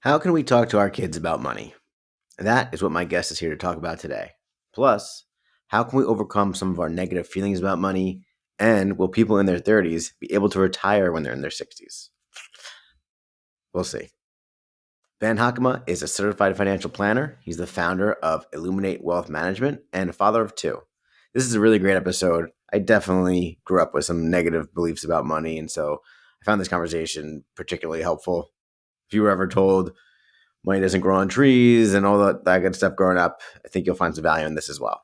How can we talk to our kids about money? That is what my guest is here to talk about today. Plus, how can we overcome some of our negative feelings about money? And will people in their 30s be able to retire when they're in their 60s? We'll see. Ben Hockema is a certified financial planner. He's the founder of Illuminate Wealth Management and a father of two. This is a really great episode. I definitely grew up with some negative beliefs about money, and so I found this conversation particularly helpful. If you were ever told money doesn't grow on trees and all that good stuff growing up, I think you'll find some value in this as well.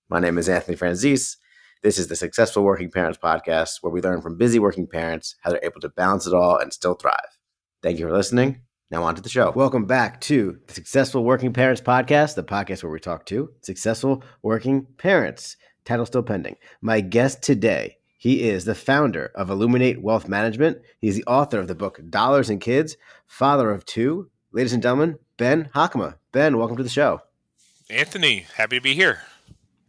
My name is Anthony Franzese. This is the Successful Working Parents podcast, where we learn from busy working parents how they're able to balance it all and still thrive. Thank you for listening. Now on to the show. Welcome back to the Successful Working Parents podcast, the podcast where we talk to successful working parents. Title still pending. My guest today, he is the founder of Illuminate Wealth Management. He's the author of the book Dollars and Kids, father of two. Ladies and gentlemen, Ben Hockema. Ben, welcome to the show. Anthony, happy to be here.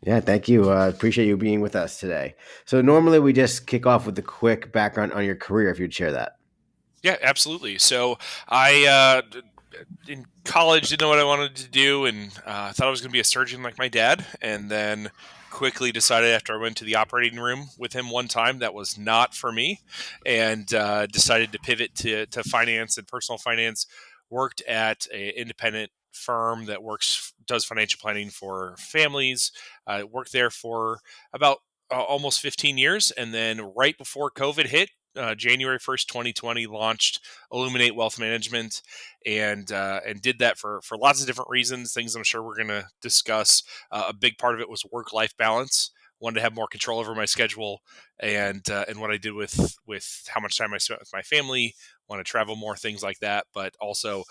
Yeah, thank you. Appreciate you being with us today. So normally we just kick off with a quick background on your career, if you'd share that. Yeah, absolutely. So I, in college, didn't know what I wanted to do, and I thought I was going to be a surgeon like my dad, and then quickly decided after I went to the operating room with him one time that was not for me, and decided to pivot to finance and personal finance. Worked at an independent firm that does financial planning for families. Worked there for about almost 15 years, and then right before COVID hit, January 1st, 2020, launched Illuminate Wealth Management, and did that for lots of different reasons, things I'm sure we're going to discuss. A big part of it was work-life balance. Wanted to have more control over my schedule, and what I did with how much time I spent with my family. Want to travel more, things like that, but also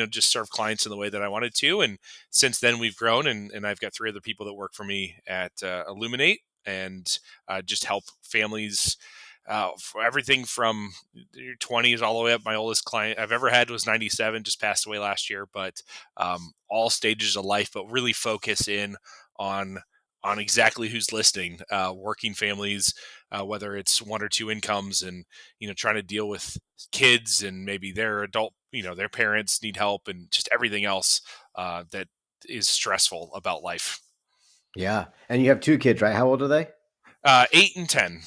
just serve clients in the way that I wanted to. And since then, we've grown, and I've got 3 other people that work for me at Illuminate, and just help families. For everything from your 20s all the way up. My oldest client I've ever had was 97, just passed away last year, but all stages of life, but really focus in on exactly who's listening, working families, whether it's 1 or 2 incomes, and trying to deal with kids and maybe their adult, their parents need help, and just everything else that is stressful about life. Yeah. And you have 2 kids, right? How old are they? 8 and 10.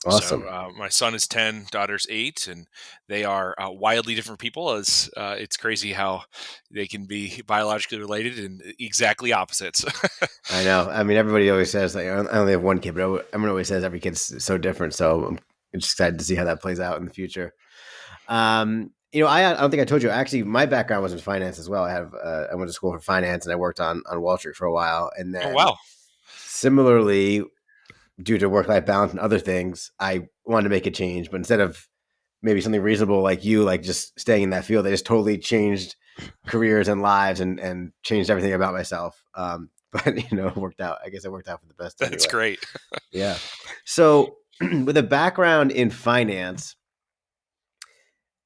Awesome. So my son is 10, daughter's 8, and they are wildly different people. As it's crazy how they can be biologically related and exactly opposites. I know. I mean, everybody always says, like, I only have 1 kid, but everyone always says every kid's so different. So I'm just excited to see how that plays out in the future. I don't think I told you, actually, my background was in finance as well. I went to school for finance, and I worked on Wall Street for a while. And Oh, then wow. similarly, due to work-life balance and other things, I wanted to make a change, but instead of maybe something reasonable like you, like just staying in that field, I just totally changed careers and lives and changed everything about myself. But it worked out. I guess it worked out for the best That's anyway. great. Yeah. So with a background in finance,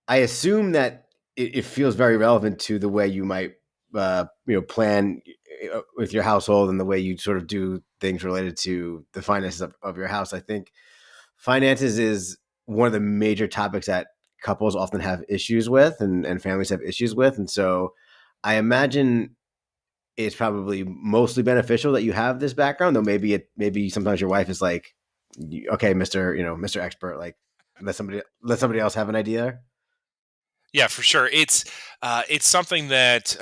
I assume that it feels very relevant to the way you might, plan with your household and the way you sort of do things related to the finances of your house. I think finances is one of the major topics that couples often have issues with and families have issues with. And so I imagine it's probably mostly beneficial that you have this background, though maybe sometimes your wife is like, okay, Mr. Expert, like let somebody else have an idea. Yeah, for sure. It's something that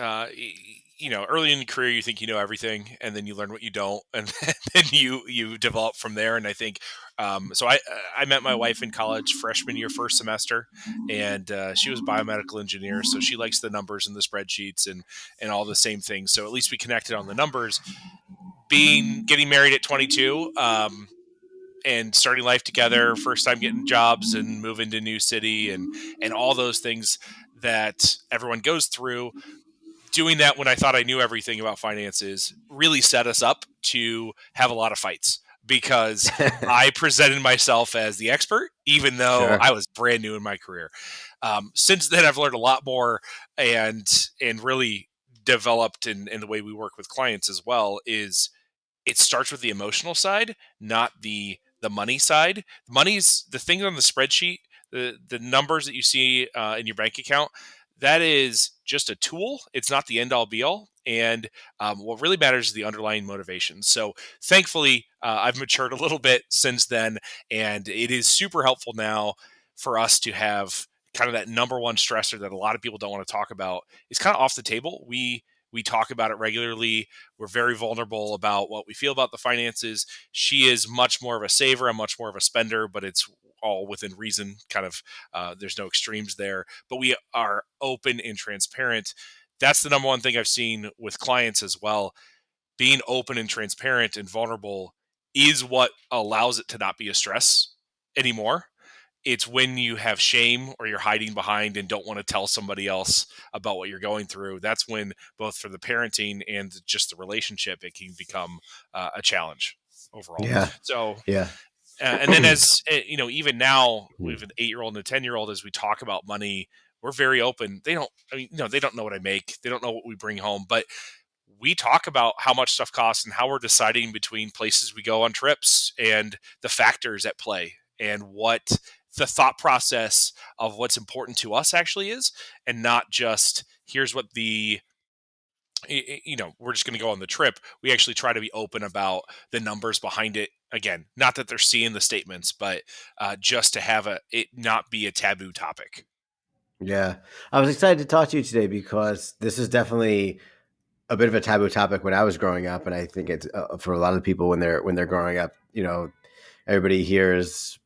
early in your career you think you know everything, and then you learn what you don't, and then you develop from there. And I think so. I met my wife in college freshman year, first semester, and she was a biomedical engineer, so she likes the numbers and the spreadsheets and all the same things. So at least we connected on the numbers. Getting married at 22. And starting life together, first time getting jobs and moving to new city, and all those things that everyone goes through. Doing that when I thought I knew everything about finances really set us up to have a lot of fights, because I presented myself as the expert, even though Sure. I was brand new in my career. Since then, I've learned a lot more, and really developed in the way we work with clients as well. Is it starts with the emotional side, not the money side. Money's the thing on the spreadsheet, the numbers that you see in your bank account. that is just a tool. It's not the end all be all. And what really matters is the underlying motivation. So thankfully, I've matured a little bit since then. And it is super helpful now for us to have kind of that number one stressor that a lot of people don't want to talk about. It's kind of off the table. We talk about it regularly. We're very vulnerable about what we feel about the finances. She is much more of a saver. I'm much more of a spender, but it's all within reason. Kind of, there's no extremes there. But we are open and transparent. That's the number one thing I've seen with clients as well. Being open and transparent and vulnerable is what allows it to not be a stress anymore. It's when you have shame or you're hiding behind and don't want to tell somebody else about what you're going through. That's when, both for the parenting and just the relationship, it can become a challenge overall. Yeah. So, Yeah. and then as even now we have an 8-year-old and a 10-year-old. As we talk about money, we're very open. They don't, they don't know what I make. They don't know what we bring home, but we talk about how much stuff costs and how we're deciding between places we go on trips and the factors at play and what the thought process of what's important to us actually is, and not just here's what we're just going to go on the trip. We actually try to be open about the numbers behind it. Again, not that they're seeing the statements, but just to have it not be a taboo topic. Yeah. I was excited to talk to you today because this is definitely a bit of a taboo topic when I was growing up, and I think it's for a lot of people when they're growing up. Everybody hears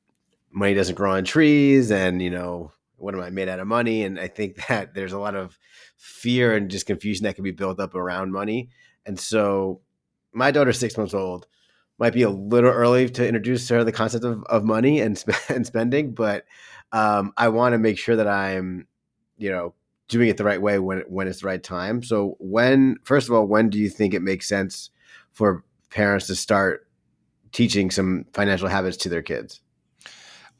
money doesn't grow on trees, and what am I made out of money? And I think that there's a lot of fear and just confusion that can be built up around money. And so, my daughter's 6 months old. Might be a little early to introduce her the concept of money and and spending, but I want to make sure that I'm, you know, doing it the right way when it's the right time. So first of all, when do you think it makes sense for parents to start teaching some financial habits to their kids?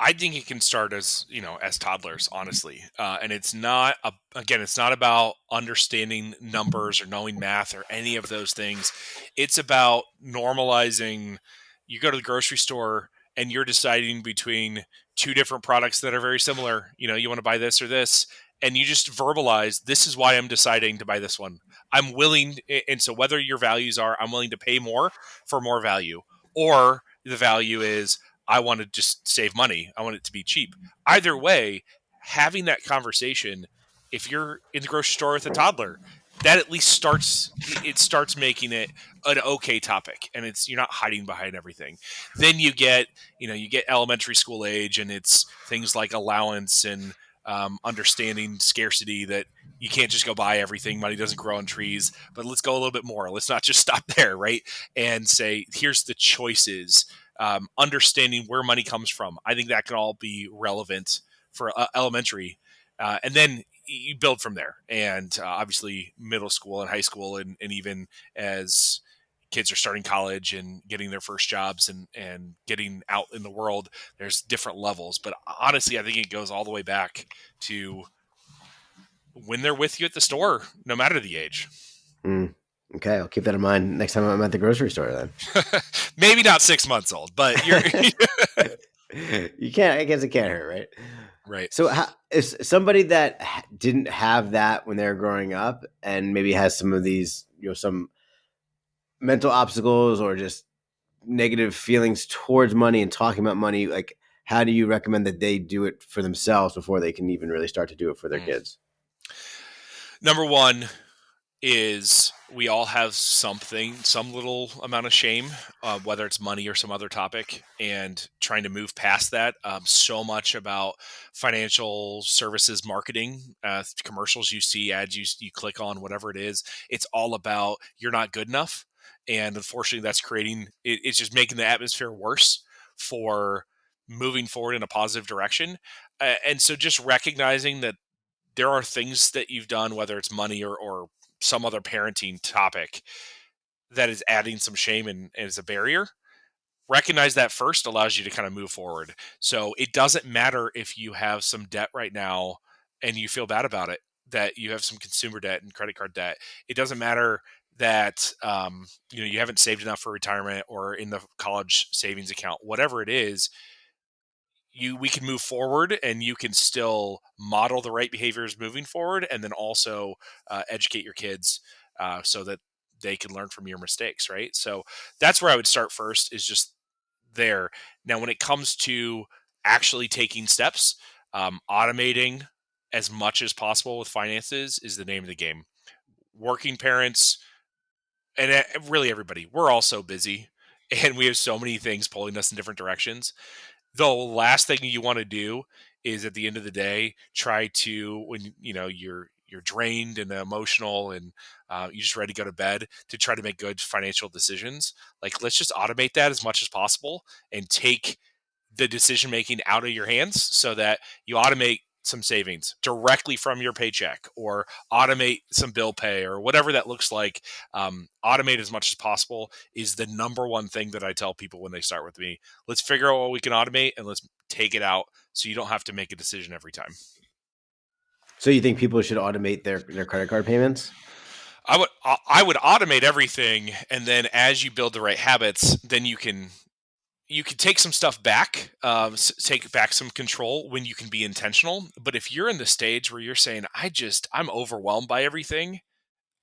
I think it can start as as toddlers, honestly, and it's not again, it's not about understanding numbers or knowing math or any of those things. It's about normalizing. You go to the grocery store and you're deciding between two different products that are very similar. You want to buy this or this, and you just verbalize, "This is why I'm deciding to buy this one. I'm willing," and so whether your values are, "I'm willing to pay more for more value," or the value is, I want to just save money. I want it to be cheap. Either way, having that conversation, if you're in the grocery store with a toddler, that at least starts making it an okay topic, and you're not hiding behind everything. Then you get elementary school age, and it's things like allowance and understanding scarcity, that you can't just go buy everything. Money doesn't grow on trees, but let's go a little bit more. Let's not just stop there, right? And say, here's the choices. Understanding where money comes from. I think that can all be relevant for elementary. And then you build from there. And obviously, middle school and high school, and even as kids are starting college and getting their first jobs and getting out in the world, there's different levels. But honestly, I think it goes all the way back to when they're with you at the store, no matter the age. Mm. Okay, I'll keep that in mind next time I'm at the grocery store. Then Maybe not 6 months old, but you're you can't. I guess it can't hurt, right? right. So, is somebody that didn't have that when they were growing up, and maybe has some of these, some mental obstacles or just negative feelings towards money and talking about money, like how do you recommend that they do it for themselves before they can even really start to do it for their Mm. kids? Number one is we all have some little amount of shame, whether it's money or some other topic, and trying to move past that. So much about financial services marketing, commercials you see, ads you click on, whatever it is, it's all about you're not good enough. And unfortunately, that's it's just making the atmosphere worse for moving forward in a positive direction. And so just recognizing that there are things that you've done, whether it's money or some other parenting topic, that is adding some shame and is a barrier. Recognize that first allows you to kind of move forward. So it doesn't matter if you have some debt right now and you feel bad about it, that you have some consumer debt and credit card debt. It doesn't matter that you haven't saved enough for retirement or in the college savings account, whatever it is. we can move forward, and you can still model the right behaviors moving forward, and then also educate your kids so that they can learn from your mistakes, right? So that's where I would start first, is just there. Now, when it comes to actually taking steps, automating as much as possible with finances is the name of the game. Working parents, and really everybody, we're all so busy and we have so many things pulling us in different directions. The last thing you want to do is, at the end of the day, try to, when you're drained and emotional, and you just ready to go to bed, to try to make good financial decisions. Like, let's just automate that as much as possible and take the decision making out of your hands, so that you automate some savings directly from your paycheck, or automate some bill pay, or whatever that looks like. Automate as much as possible is the number one thing that I tell people when they start with me. Let's figure out what we can automate, and let's take it out, so you don't have to make a decision every time. So you think people should automate their credit card payments? I would automate everything, and then as you build the right habits, then you can take some stuff back, take back some control when you can be intentional. But if you're in the stage where you're saying, I'm overwhelmed by everything,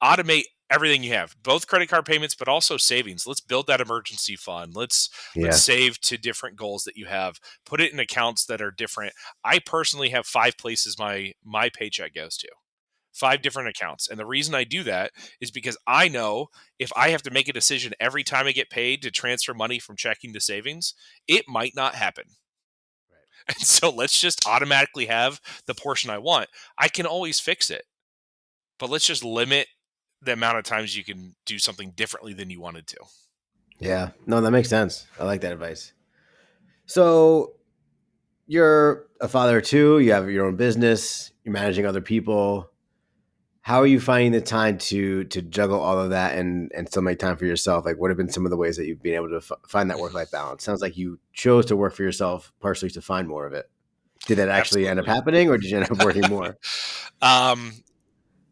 automate everything you have, both credit card payments, but also savings. Let's build that emergency fund. Let's Yeah. save to different goals that you have. Put it in accounts that are different. I personally have 5 places my paycheck goes to. 5 different accounts. And the reason I do that is because I know if I have to make a decision every time I get paid to transfer money from checking to savings, it might not happen. Right. And so let's just automatically have the portion I want. I can always fix it, but let's just limit the amount of times you can do something differently than you wanted to. Yeah. No, that makes sense. I like that advice. So you're a father of two, you have your own business, you're managing other people. How are you finding the time to juggle all of that and still make time for yourself? Like, what have been some of the ways that you've been able to find that work life balance? Sounds like you chose to work for yourself partially to find more of it. Did that actually end up Absolutely. happening, or did you end up working more? um,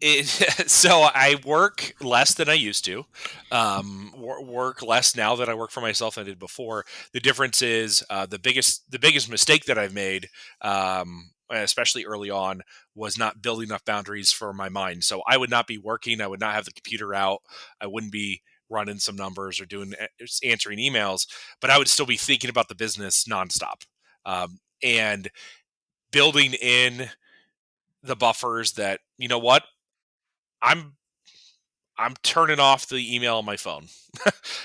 It, so I work less than I used to. Work less now that I work for myself than I did before. The difference is the biggest mistake that I've made, especially early on, was not building enough boundaries for my mind. So I would not be working. I would not have the computer out. I wouldn't be running some numbers or doing just answering emails, but I would still be thinking about the business nonstop, and building in the buffers that, what, I'm I'm turning off the email on my phone.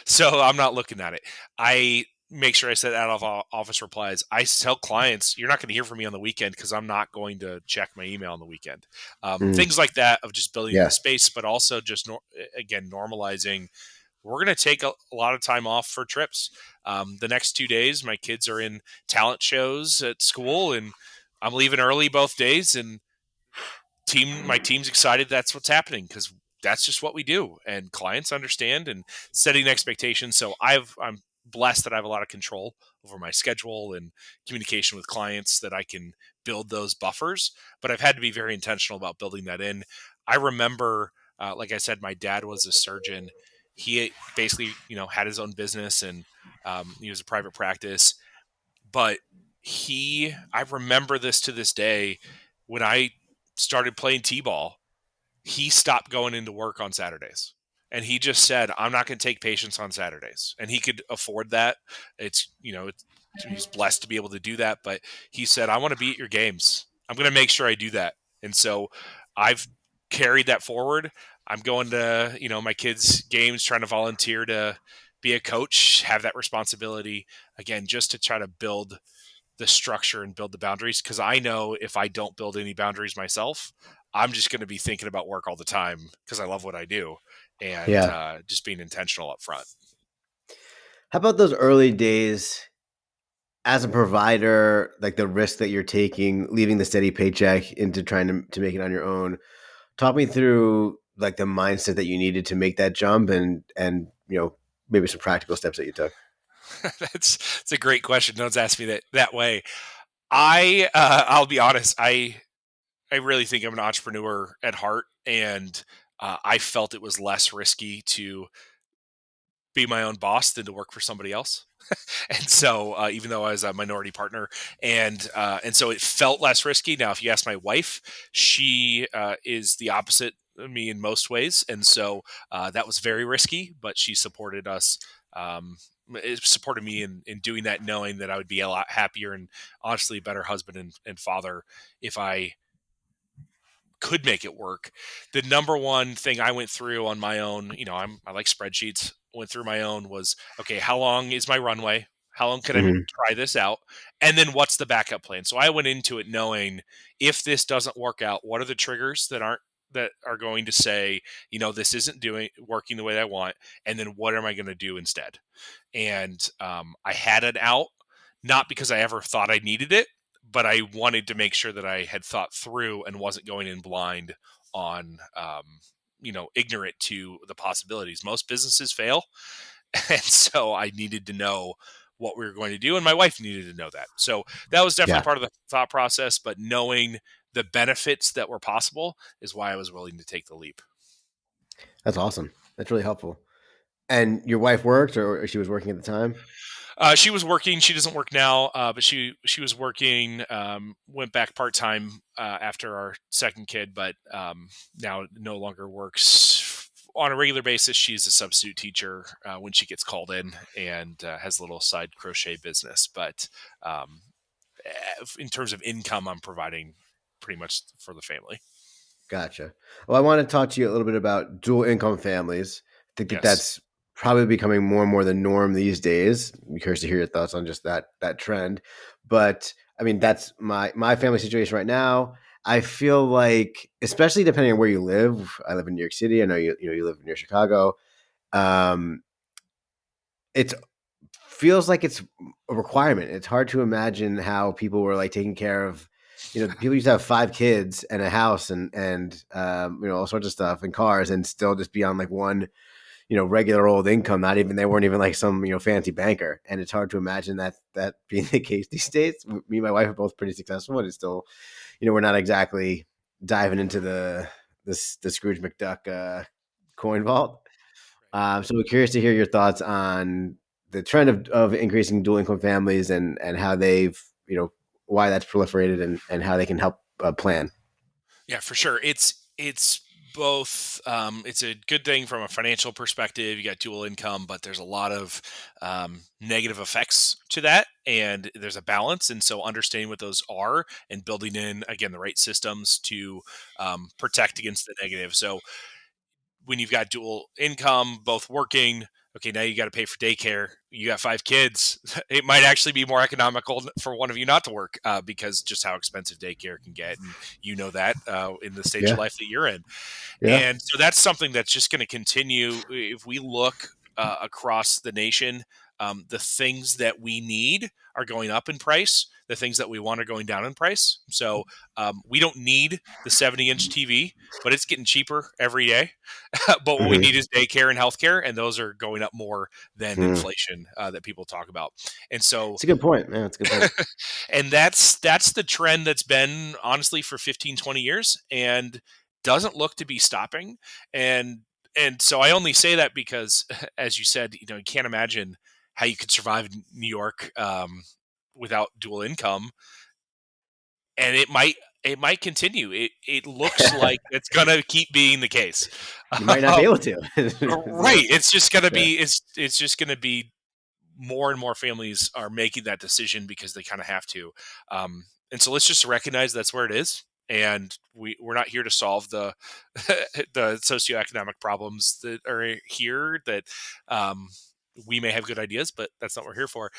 So I'm not looking at it. I make sure I set out of office replies. I tell clients, you're not going to hear from me on the weekend because I'm not going to check my email on the weekend. Mm, Things like that, of just building in the yeah. space, but also just, again, normalizing. We're going to take a lot of time off for trips. The next 2 days, my kids are in talent shows at school, and I'm leaving early both days. And my team's excited that's what's happening, because that's just what we do, and clients understand, and setting expectations. So I'm blessed that I have a lot of control over my schedule and communication with clients, that I can build those buffers. But I've had to be very intentional about building that in. I remember, like I said, my dad was a surgeon. He basically, had his own business, and he was a private practice. But I remember this to this day, when I started playing t-ball, he stopped going into work on Saturdays. And he just said, I'm not going to take patients on Saturdays. And he could afford that. He's blessed to be able to do that. But he said, I want to be at your games. I'm going to make sure I do that. And so I've carried that forward. I'm going to, my kids' games, trying to volunteer to be a coach, have that responsibility, again, just to try to build the structure and build the boundaries. Because I know if I don't build any boundaries myself, I'm just going to be thinking about work all the time, because I love what I do, and Yeah. just being intentional up front. How about those early days as a provider, like the risk that you're taking, leaving the steady paycheck into trying to make it on your own? Talk me through like the mindset that you needed to make that jump and maybe some practical steps that you took. That's a great question. No one's asked me that way. I'll be honest. I really think I'm an entrepreneur at heart, and I felt it was less risky to be my own boss than to work for somebody else. And so, even though I was a minority partner, and so it felt less risky. Now, if you ask my wife, she is the opposite of me in most ways, and so that was very risky. But she supported us. It supported me in doing that, knowing that I would be a lot happier and honestly a better husband and father if I could make it work. The number one thing I went through on my own, I like spreadsheets. Went through my own was, okay, how long is my runway? How long can I Hmm. try this out? And then what's the backup plan? So I went into it knowing, if this doesn't work out, what are the triggers that are going to say, this isn't doing working the way I want, and then what am I going to do instead? And I had it out, not because I ever thought I needed it, but I wanted to make sure that I had thought through and wasn't going in blind on, ignorant to the possibilities. Most businesses fail, and so I needed to know what we were going to do, and my wife needed to know that. So that was definitely Yeah, part of the thought process. But knowing the benefits that were possible is why I was willing to take the leap. that's awesome. That's really helpful. And your wife worked, or she was working at the time? She was working. She doesn't work now, but she was working. Went back part time after our second kid, but now no longer works on a regular basis. She's a substitute teacher when she gets called in, and has a little side crochet business. But in terms of income, I'm providing pretty much for the family. Gotcha. Well, I want to talk to you a little bit about dual income families. I think that Yes. that's probably becoming more and more the norm these days. I'm curious to hear your thoughts on just that trend. But I mean, that's my family situation right now. I feel like, especially depending on where you live. I live in New York City. I know you live near Chicago. Um, it feels like it's a requirement. It's hard to imagine how people were like taking care of, people used to have 5 kids and a house and all sorts of stuff and cars and still just be on like one, regular old income. Not even they weren't even like some fancy banker. And it's hard to imagine that being the case these days. Me and my wife are both pretty successful, and it's still, we're not exactly diving into the Scrooge McDuck coin vault. So we're curious to hear your thoughts on the trend of increasing dual income families and how they've, why that's proliferated and how they can help plan. Yeah, for sure. It's both. It's a good thing from a financial perspective. You got dual income, but there's a lot of negative effects to that, and there's a balance. And so, understanding what those are and building in again the right systems to protect against the negative. So, when you've got dual income, both working, okay, now you got to pay for daycare. You got 5 kids. It might actually be more economical for one of you not to work because just how expensive daycare can get, and that in the stage of Yeah. life that you're in. Yeah. And so that's something that's just going to continue if we look across the nation. The things that we need are going up in price. The things that we want are going down in price. So we don't need the 70-inch TV, but it's getting cheaper every day. But what we Hmm. need is daycare and healthcare, and those are going up more than Mm. inflation that people talk about. And so, It's a good point, man. It's a good point. and that's the trend that's been honestly for 15, 20 years, and doesn't look to be stopping. And and so I only say that because, as you said, you can't imagine how you could survive in New York without dual income, and it might continue. It looks like it's gonna keep being the case. You might not be Um, able to. right. It's just gonna Yeah. be it's just gonna be more and more families are making that decision because they kind of have to. And so let's just recognize that's where it is. And we're not here to solve the the socioeconomic problems that are here. That um, we may have good ideas, but that's not what we're here for.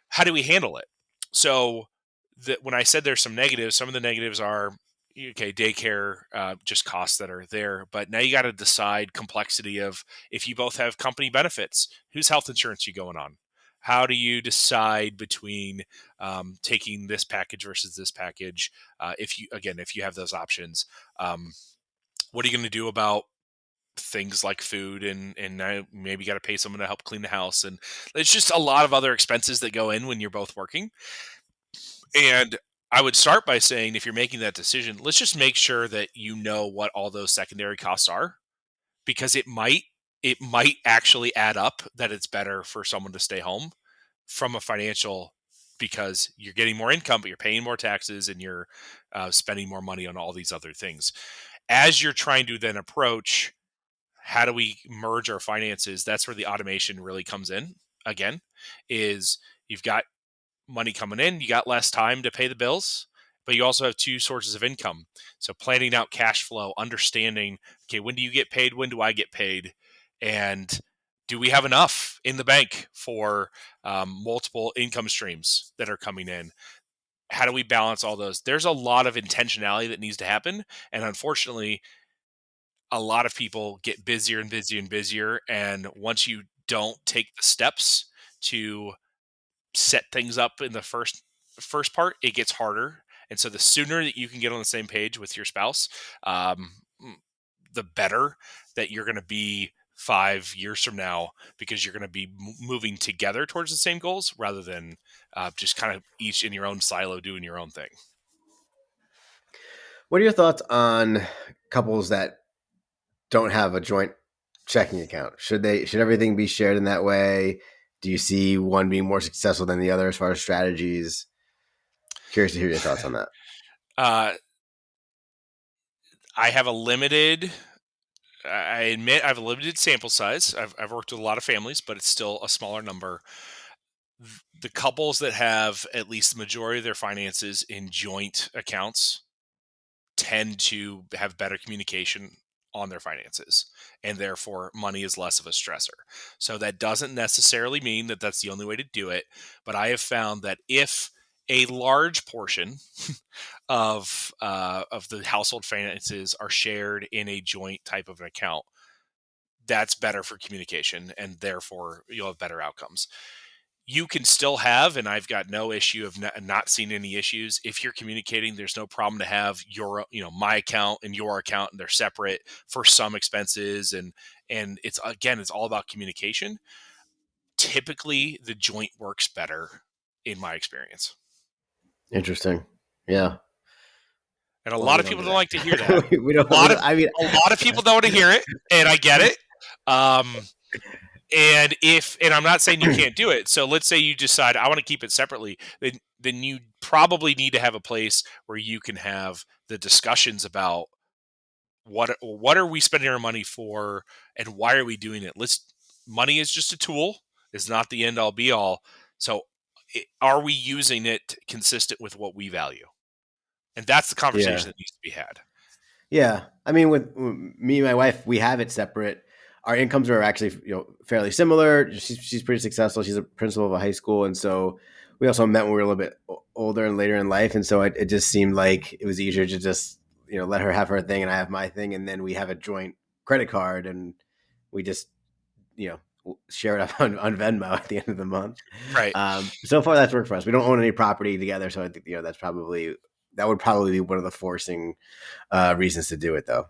How do we handle it? So that when I said there's some negatives, some of the negatives are, okay, daycare, just costs that are there. But now you got to decide complexity of, if you both have company benefits, whose health insurance you going on? How do you decide between taking this package versus this package? If you have those options, um, what are you going to do about things like food, and now maybe got to pay someone to help clean the house, and there's just a lot of other expenses that go in when you're both working. And I would start by saying, if you're making that decision, let's just make sure that you know what all those secondary costs are, because it might actually add up that it's better for someone to stay home from a financial, because you're getting more income, but you're paying more taxes and you're spending more money on all these other things. As you're trying to then approach, how do we merge our finances? That's where the automation really comes in again, is you've got money coming in, you got less time to pay the bills, but you also have two sources of income. So planning out cash flow, understanding, okay, when do you get paid? When do I get paid? And do we have enough in the bank for multiple income streams that are coming in? How do we balance all those? There's a lot of intentionality that needs to happen. And unfortunately, a lot of people get busier and busier and busier. And once you don't take the steps to set things up in the first part, it gets harder. And so the sooner that you can get on the same page with your spouse, um, the better that you're going to be 5 years from now, because you're going to be moving together towards the same goals rather than just kind of each in your own silo doing your own thing. What are your thoughts on couples that don't have a joint checking account? Should everything be shared in that way? Do you see one being more successful than the other as far as strategies? Curious to hear your thoughts on that. uh, I have a limited I admit I have a limited sample size. I've worked with a lot of families, but it's still a smaller number. The couples that have at least the majority of their finances in joint accounts tend to have better communication on their finances, and therefore money is less of a stressor. So that doesn't necessarily mean that that's the only way to do it, but I have found that if a large portion of the household finances are shared in a joint type of an account, that's better for communication, and therefore you'll have better outcomes. You can still have, and I've got no issue of not seeing any issues. If you're communicating, there's no problem to have my account and your account, and they're separate for some expenses. And it's all about communication. Typically the joint works better in my experience. Interesting. Yeah. And a Well, lot we of don't people do don't like to hear that. that. we A don't. We lot of don't. I mean, a lot of people don't want to hear it, and I get it. Um, and I'm not saying you can't do it. So let's say you decide I want to keep it separately, then you probably need to have a place where you can have the discussions about what are we spending our money for, and why are we doing it. Money is just a tool, is not the end all be all. So are we using it consistent with what we value? And that's the yeah. conversation that needs to be had. Yeah, I mean, with me and my wife, we have it separate. Our incomes are actually, fairly similar. She's pretty successful. She's a principal of a high school, and so we also met when we were a little bit older and later in life. And so it just seemed like it was easier to just let her have her thing and I have my thing, and then we have a joint credit card, and we just share it up on Venmo at the end of the month. Right. So far, that's worked for us. We don't own any property together, so I think that would probably be one of the forcing reasons to do it, though.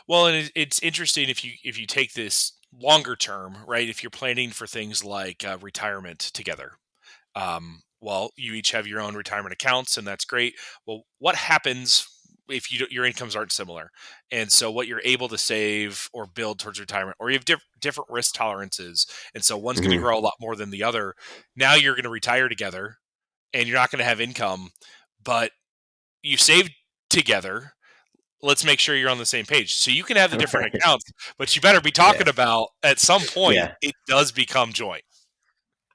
Well, and it's interesting if you take this longer term, right? If you're planning for things like retirement together, well, you each have your own retirement accounts, and that's great. Well, what happens if your incomes aren't similar? And so, what you're able to save or build towards retirement, or you have different risk tolerances, and so one's going to Hmm. grow a lot more than the other. Now you're going to retire together, and you're not going to have income, but you saved together. Let's make sure you're on the same page. So you can have the different Right. accounts, but you better be Yeah. talking about at some point Yeah. it does become joint.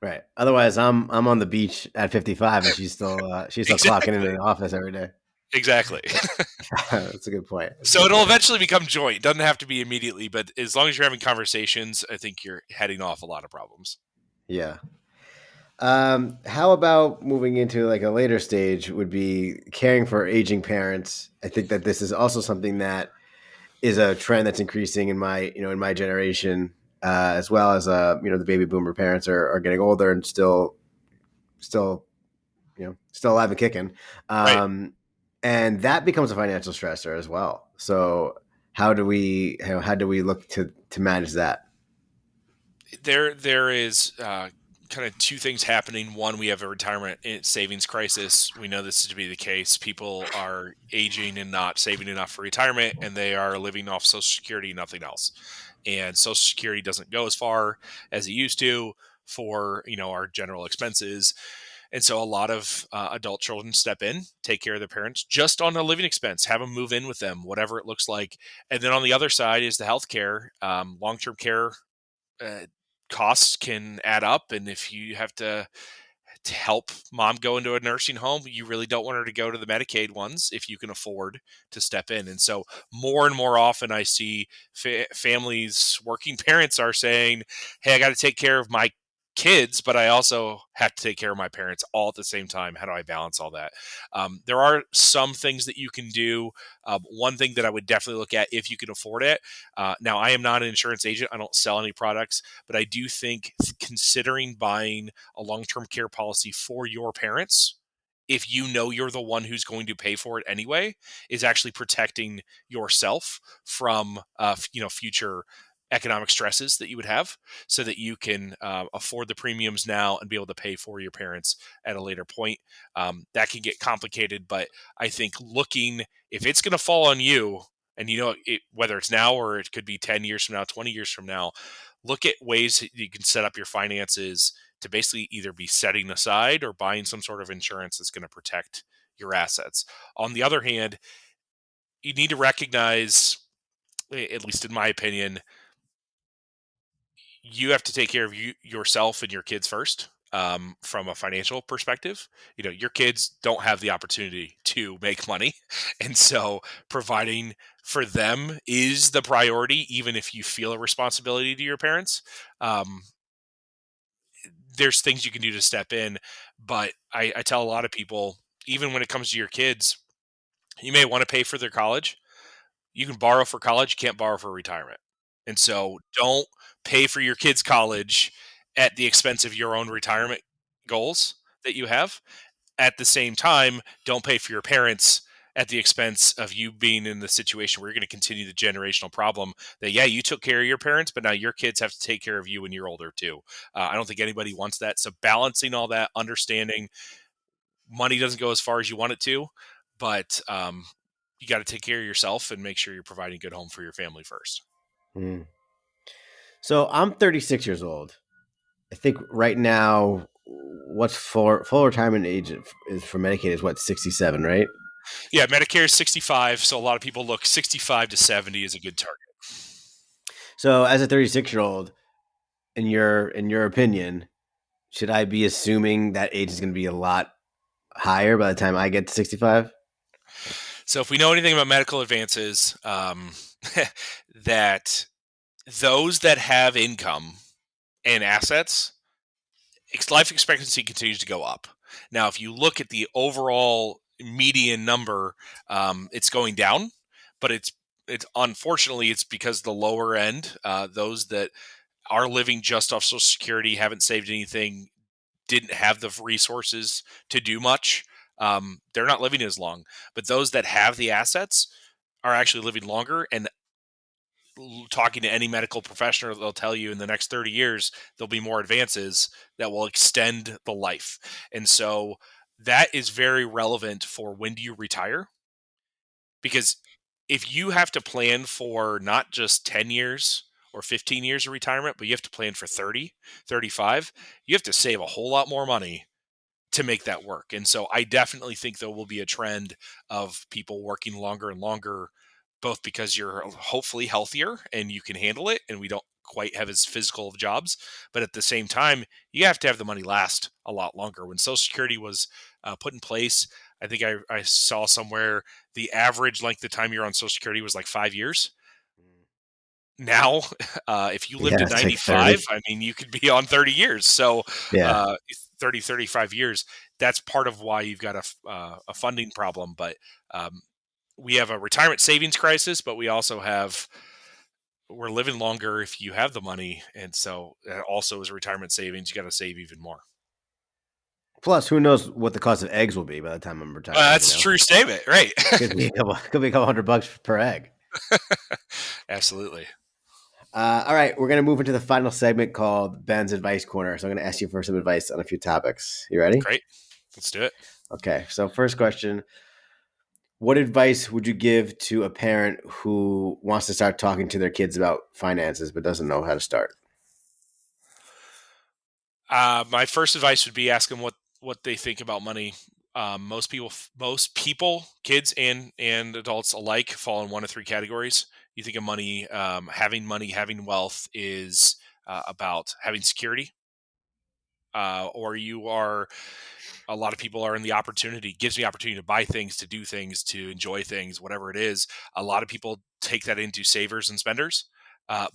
Right. Otherwise, I'm on the beach at 55, and she's still clocking into Exactly. the office every day. Exactly. That's a good point. That's a So good it'll point. eventually become joint. It doesn't have to be immediately, but as long as you're having conversations, I think you're heading off a lot of problems. Yeah. How about moving into like a later stage would be caring for aging parents? I think that this is also something that is a trend that's increasing in my generation, as well as the baby boomer parents are getting older and still still alive and kicking, Right. and that becomes a financial stressor as well. So how do we look to manage that? There is kind of two things happening. One, we have a retirement savings crisis. We know this to be the case. People are aging and not saving enough for retirement, and they are living off Social Security and nothing else. And Social Security doesn't go as far as it used to for our general expenses. And so a lot of adult children step in, take care of their parents just on a living expense, have them move in with them, whatever it looks like. And then on the other side is the healthcare, long-term care uh, costs can add up. And if you have to help mom go into a nursing home, you really don't want her to go to the Medicaid ones if you can afford to step in. And so more and more often I see families, working parents are saying, hey, I got to take care of my kids, but I also have to take care of my parents all at the same time. How do I balance all that? There are some things that you can do. One thing that I would definitely look at if you can afford it. Now, I am not an insurance agent. I don't sell any products, but I do think considering buying a long-term care policy for your parents, if you know you're the one who's going to pay for it anyway, is actually protecting yourself from future economic stresses that you would have, so that you can afford the premiums now and be able to pay for your parents at a later point. That can get complicated, but I think looking, if it's going to fall on you, and whether it's now or it could be 10 years from now, 20 years from now, look at ways that you can set up your finances to basically either be setting aside or buying some sort of insurance that's going to protect your assets. On the other hand, you need to recognize, at least in my opinion, you have to take care of yourself and your kids first. From a financial perspective, your kids don't have the opportunity to make money, and so providing for them is the priority. Even if you feel a responsibility to your parents, um, there's things you can do to step in. But I tell a lot of people, even when it comes to your kids, you may want to pay for their college. You can borrow for college, you can't borrow for retirement. And so don't pay for your kids' college at the expense of your own retirement goals that you have. At the same time, don't pay for your parents at the expense of you being in the situation where you're going to continue the generational problem that, yeah, you took care of your parents, but now your kids have to take care of you when you're older too. I don't think anybody wants that. So balancing all that, understanding money doesn't go as far as you want it to, but you got to take care of yourself and make sure you're providing a good home for your family first. Mm. So I'm 36 years old. I think right now, what's full retirement age is for Medicaid is what, 67, right? Yeah, Medicare is 65, so a lot of people look 65 to 70 is a good target. So as a 36-year-old, in your opinion, should I be assuming that age is going to be a lot higher by the time I get to 65? So if we know anything about medical advances, that those that have income and assets, life expectancy continues to go up. Now, if you look at the overall median number, it's going down, but it's unfortunately it's because the lower end, those that are living just off Social Security, haven't saved anything, didn't have the resources to do much. They're not living as long, but those that have the assets are actually living longer. And talking to any medical professional, they'll tell you in the next 30 years, there'll be more advances that will extend the life. And so that is very relevant for when do you retire? Because if you have to plan for not just 10 years or 15 years of retirement, but you have to plan for 30, 35, you have to save a whole lot more money to make that work. And so I definitely think there will be a trend of people working longer and longer, both because you're hopefully healthier and you can handle it, and we don't quite have as physical of jobs. But at the same time, you have to have the money last a lot longer. When Social Security was put in place, I think I saw somewhere the average length of time you're on Social Security was like 5 years. Now, if you lived Yeah, to it's like 95, 30. I mean, you could be on 30 years. So, Yeah. uh, 30, 35 years, that's part of why you've got a funding problem. But um, we have a retirement savings crisis, but we also we're living longer if you have the money. And so, also as a retirement savings, you got to save even more. Plus, who knows what the cost of eggs will be by the time I'm retiring? That's a true statement, right? Could be a couple $100 per egg. Absolutely. All right, we're going to move into the final segment called Ben's Advice Corner. So I'm going to ask you for some advice on a few topics. You ready? Great. Let's do it. Okay, so first question. What advice would you give to a parent who wants to start talking to their kids about finances but doesn't know how to start? My first advice would be ask them what they think about money. Most people, kids and adults alike, fall in one of three categories. You think of money, having wealth is about having security, or you are. A lot of people are in the opportunity, gives me opportunity to buy things, to do things, to enjoy things, whatever it is. A lot of people take that into savers and spenders.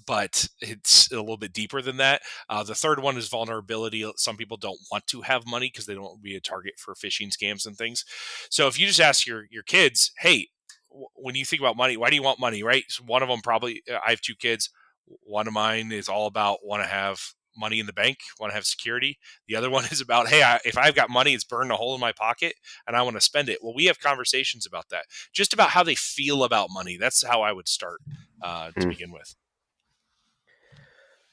But it's a little bit deeper than that. The third one is vulnerability. Some people don't want to have money because they don't want to be a target for phishing scams and things. So if you just ask your kids, hey, when you think about money, why do you want money? Right? So one of them probably. I have two kids. One of mine is all about want to have money in the bank, want to have security. The other one is about, hey, if I've got money, it's burning a hole in my pocket and I want to spend it. Well, we have conversations about that, just about how they feel about money. That's how I would start to Hmm. begin with.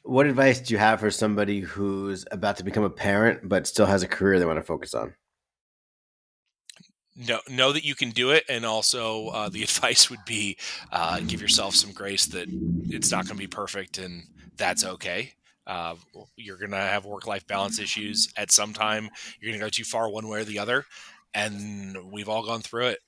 What advice do you have for somebody who's about to become a parent but still has a career they want to focus on? Know that you can do it, and also the advice would be give yourself some grace that it's not going to be perfect, and that's okay. Uh, you're going to have work-life balance issues at some time. You're going to go too far one way or the other, and we've all gone through it.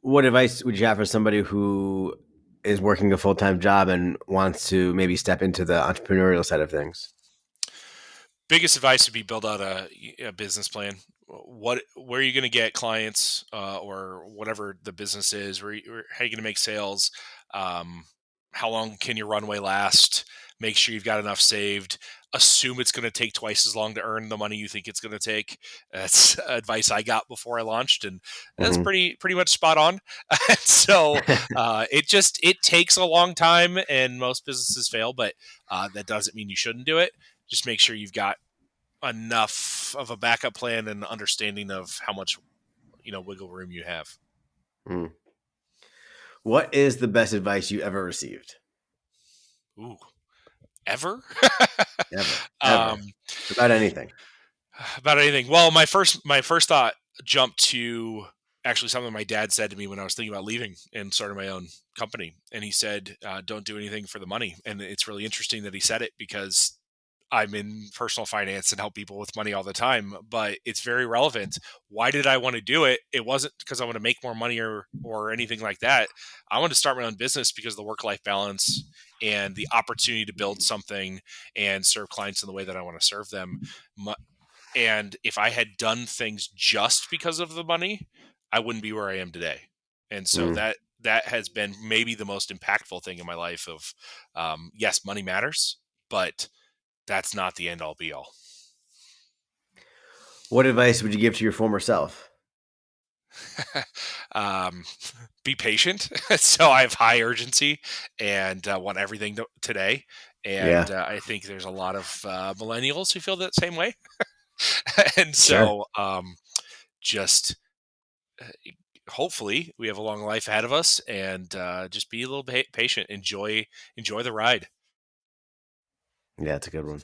What advice would you have for somebody who is working a full time job and wants to maybe step into the entrepreneurial side of things? Biggest advice would be build out a business plan. Where are you going to get clients, or whatever the business is? How are you going to make sales? Um, how long can your runway last? Make sure you've got enough saved. Assume it's going to take twice as long to earn the money you think it's going to take. That's advice I got before I launched, and that's Hmm. pretty much spot on. And so it takes a long time, and most businesses fail, but that doesn't mean you shouldn't do it. Just make sure you've got enough of a backup plan and understanding of how much wiggle room you have. Mm. What is the best advice you ever received? Ooh, ever? Ever, um, ever, about anything. about anything. Well, my first thought jumped to actually something my dad said to me when I was thinking about leaving and starting my own company. And he said, "Don't do anything for the money." And it's really interesting that he said it because I'm in personal finance and help people with money all the time, but it's very relevant. Why did I want to do it? It wasn't because I want to make more money or anything like that. I wanted to start my own business because of the work life balance and the opportunity to build something and serve clients in the way that I want to serve them. And if I had done things just because of the money, I wouldn't be where I am today. And so Mm. that has been maybe the most impactful thing in my life. Of yes, money matters, but that's not the end all be all. What advice would you give to your former self? um, be patient. So I have high urgency and want everything today. And Yeah, I think there's a lot of millennials who feel that same way. And sure. so just uh, hopefully we have a long life ahead of us, and just be a little bit patient. Enjoy the ride. Yeah, it's a good one.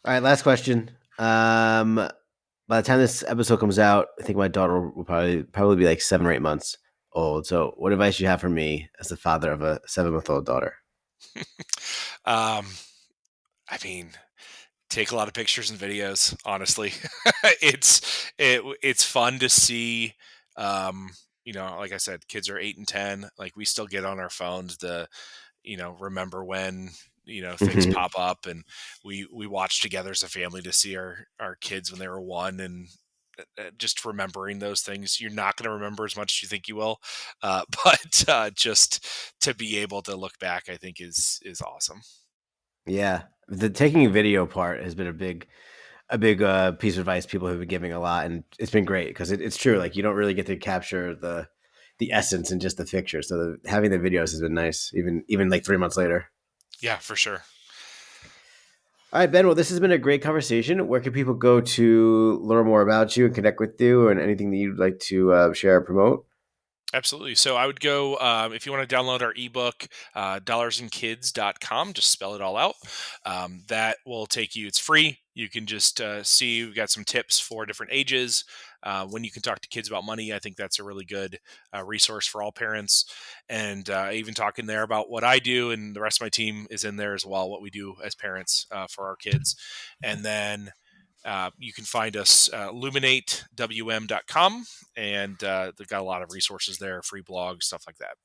All right, last question. By the time this episode comes out, I think my daughter will probably be like 7 or 8 months old. So, what advice do you have for me as the father of a 7 month old daughter? um, I mean, take a lot of pictures and videos. Honestly, it's fun to see. Um, like I said, kids are 8 and 10. Like, we still get on our phones to remember when things Hmm. pop up, and we watch together as a family to see our kids when they were one, and just remembering those things. You're not going to remember as much as you think you will, but just to be able to look back, I think is awesome. Yeah, the taking a video part has been a big piece of advice people have been giving a lot, and it's been great because it's true. Like you don't really get to capture the essence in just the picture. So having the videos has been nice, even like 3 months later. Yeah, for sure. All right, Ben. Well, this has been a great conversation. Where can people go to learn more about you and connect with you, and anything that you'd like to share or promote? Absolutely. So I would go, if you want to download our ebook, dollarsandkids.com, just spell it all out. That will take you, it's free. You can just see, we've got some tips for different ages. When you can talk to kids about money, I think that's a really good resource for all parents. And I even talk in there about what I do, and the rest of my team is in there as well, what we do as parents for our kids. And then you can find us illuminatewm.com, and they've got a lot of resources there, free blogs, stuff like that.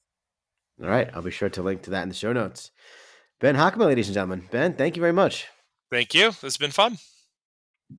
All right. I'll be sure to link to that in the show notes. Ben Hockema, ladies and gentlemen. Ben, thank you very much. Thank you. This has been fun.